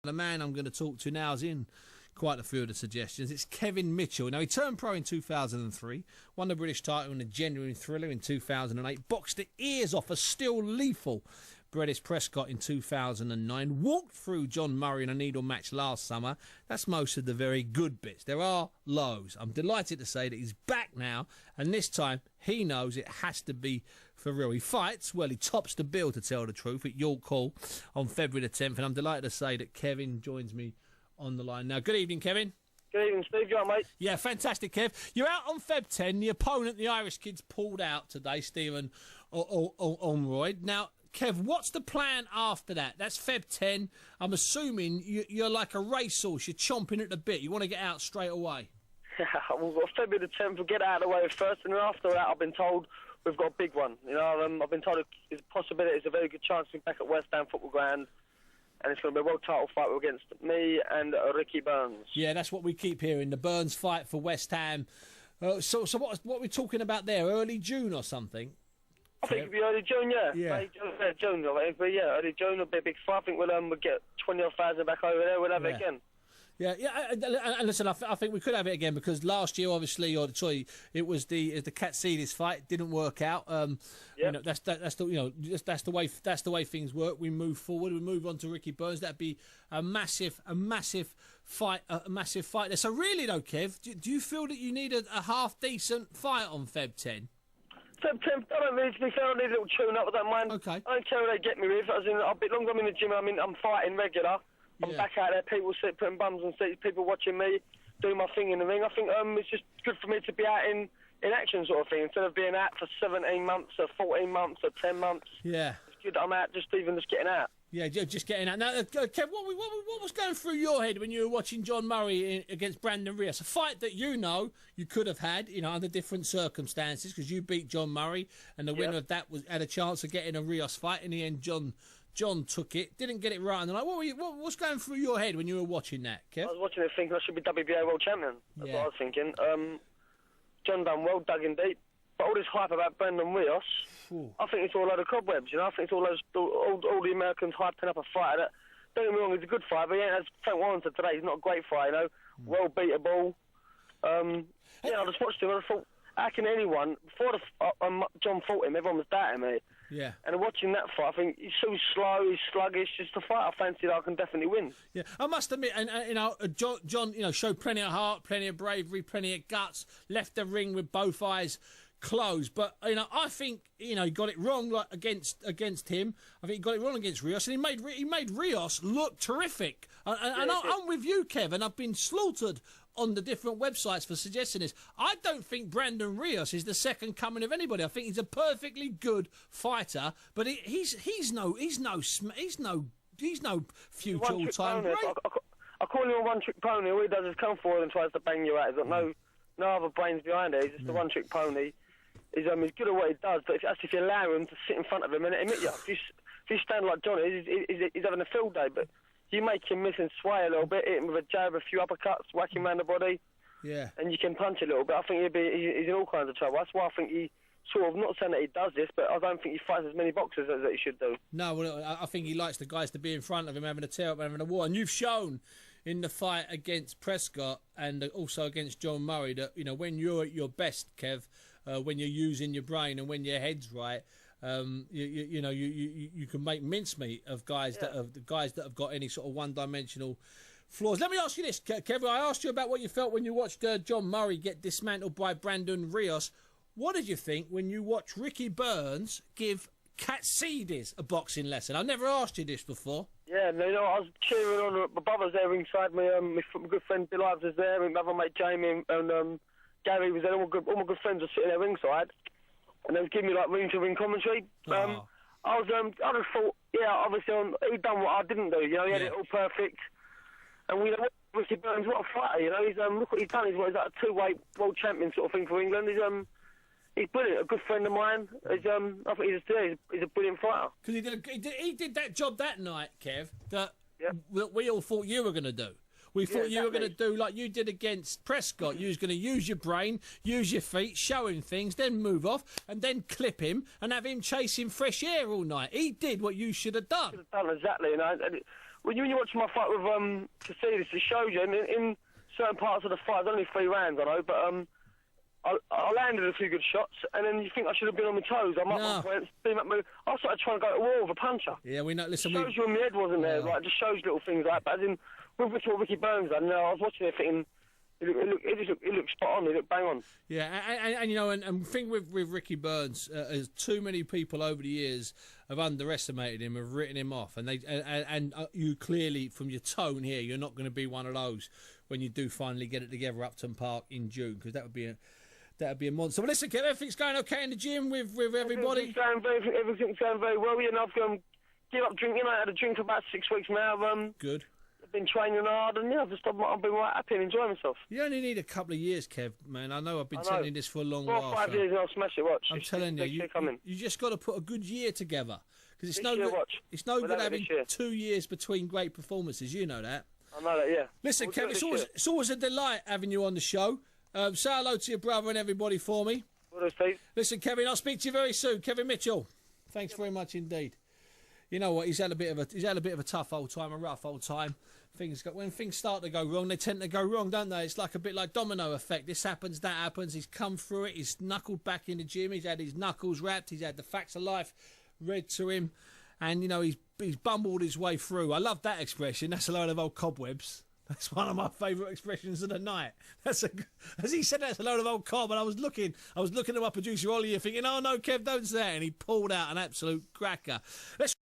The man I'm going to talk to now is in quite a few of the suggestions. It's Kevin Mitchell. Now, he turned pro in 2003, won the British title in a genuine thriller in 2008, boxed the ears off a still lethal British Prescott in 2009, walked through John Murray in a needle match last summer. That's most of the very good bits. There are lows. I'm delighted to say that he's back now, and this time he knows it has to be for real. He fights, well, he tops the bill, to tell the truth, at York Hall on February the 10th, and I'm delighted to say that Kevin joins me on the line now. Good evening, Kevin. Good evening, Steve. You all right, mate? Yeah, fantastic, Kev. You're out on Feb 10. The opponent, the Irish kid's pulled out today, Stephen Ormroyd. Now, Kev, what's the plan after that? That's Feb 10. I'm assuming you're like a racehorse. You're chomping at the bit. You want to get out straight away. We've got February the 10th. We'll get out of the way first, and then after that, I've been told we've got a big one. You know, I've been told it's a possibility. It's a very good chance to be back at West Ham Football Ground, and it's going to be a world title fight against me and Ricky Burns. Yeah, that's what we keep hearing. The Burns fight for West Ham. So what are we talking about there? Early June or something? I think it'll be early June, yeah. June, I think. But yeah, early June will be a big fight. I think we'll get 20,000 back over there. We'll have it again. Yeah, and listen, I think we could have it again because last year, obviously, it was the Katsidis fight. It didn't work out. You know, that's the way things work. We move forward. We move on to Ricky Burns. That'd be a massive fight. There. So really, though, Kev, do you feel that you need a half decent fight on Feb 10? Feb 10, I don't need to be fair. I need a little tune-up. I don't mind. Okay. I don't care what they get me with. As in, I'll be long as I'm in the gym. I'm fighting regular. I'm back out there. People putting bums on seats. People watching me doing my thing in the ring. I think it's just good for me to be out in action, sort of thing, instead of being out for 17 months or 14 months or 10 months. Yeah. It's good that I'm out just getting out. Yeah, just getting out. Now, Kev, what was going through your head when you were watching John Murray against Brandon Rios? A fight that you could have had, under different circumstances, because you beat John Murray, and the winner of that had a chance of getting a Rios fight. In the end, John took it, didn't get it right. And what's going through your head when you were watching that, Kev? I was watching it thinking I should be WBA world champion. That's what I was thinking. John done well, dug in deep. But all this hype about Brandon Rios, I think it's all a load of cobwebs, I think it's all the Americans hyping up a fighter that, don't get me wrong, he's a good fighter, but as Frank Warren said today, he's not a great fighter, well beatable. I just watched him and I thought, how can anyone, before John fought him, everyone was doubting me. Yeah. And watching that fight, I think he's so slow, he's sluggish, just a fight I fancy that I can definitely win. Yeah, I must admit, and John, showed plenty of heart, plenty of bravery, plenty of guts, left the ring with both eyes closed, but I think he got it wrong against him. I think he got it wrong against Rios, and he made Rios look terrific. And I'm with you, Kev, and I've been slaughtered on the different websites for suggesting this. I don't think Brandon Rios is the second coming of anybody. I think he's a perfectly good fighter, but he's no future all-time great. I call him a one-trick pony. All he does is come forward and tries to bang you out. He's got no other brains behind it. He's just a one-trick pony. He's good at what he does, but if you allow him to sit in front of him and admit you, if you stand like Johnny, he's having a field day, but you make him miss and sway a little bit, hit him with a jab, a few uppercuts, whack him around the body, and you can punch a little bit. I think he's in all kinds of trouble. That's why I think he sort of, not saying that he does this, but I don't think he fights as many boxers as he should do. No, well, I think he likes the guys to be in front of him, having a tear up, having a war, and you've shown in the fight against Prescott and also against John Murray that when you're at your best, Kev, when you're using your brain and when your head's right, you can make mincemeat of guys that have got any sort of one-dimensional flaws. Let me ask you this, Kev. I asked you about what you felt when you watched John Murray get dismantled by Brandon Rios. What did you think when you watched Ricky Burns give Katsidis a boxing lesson? I've never asked you this before. Yeah, I was cheering on. My brother's there ringside. My good friend Bill Ives was there. My other mate Jamie and Gary was there. All my good friends were sitting there ringside, and they was giving me ring-to-ring commentary. I just thought, obviously he done what I didn't do. He had it all perfect. And Ricky Burns, what a fighter. He's look what he's done. He's like a two-weight world champion sort of thing for England. He's brilliant, a good friend of mine. I think he's a brilliant fighter. Because he did that job that night, Kev, that we all thought you were going to do. We thought you were going to do like you did against Prescott. You was going to use your brain, use your feet, show him things, then move off, and then clip him and have him chasing fresh air all night. He did what you should have done. Should have done exactly. when you watch my fight with Casillas, it shows you in certain parts of the fight. There's only 3 rounds, I know, but I landed a few good shots, and then you think I should have been on my toes. I'm up my points, I started trying to go to war with a puncher. Yeah, we know. Listen, it shows you when my head wasn't there. Like, it just shows little things like that. But as in, with what Ricky Burns done, I was watching it thinking, it looked spot on. It looked bang on. Yeah, and you know, and the thing with Ricky Burns is too many people over the years have underestimated him, have written him off, and you clearly, from your tone here, you're not going to be one of those when you do finally get it together Upton Park in June, because that would be a monster. Well, listen, Kev, everything's going okay in the gym with everybody? Everything's going very well. You know, I've given up drinking. I had a drink for about 6 weeks now. Good. I've been training hard, and I've been right happy and enjoying myself. You only need a couple of years, Kev, man. I know I've been telling you this for a long 4 or while. 5 years and I'll smash it, watch. I'm telling you, you just got to put a good year together. Because it's no good having 2 years between great performances. You know that. I know that, yeah. Listen, Kev, it's always a delight having you on the show. Say hello to your brother and everybody for me. Well, Steve. Listen, Kevin, I'll speak to you very soon. Kevin Mitchell, thanks very much indeed. You know what? He's had a bit of a tough old time, a rough old time. When things start to go wrong, they tend to go wrong, don't they? It's like a bit like domino effect. This happens, that happens. He's come through it. He's knuckled back in the gym. He's had his knuckles wrapped. He's had the facts of life read to him, and you know he's bumbled his way through. I love that expression. That's a load of old cobwebs. That's one of my favourite expressions of the night. As he said, that's a load of old cob, and I was looking at my producer Ollie, thinking, oh no, Kev, don't say that, and he pulled out an absolute cracker. Let's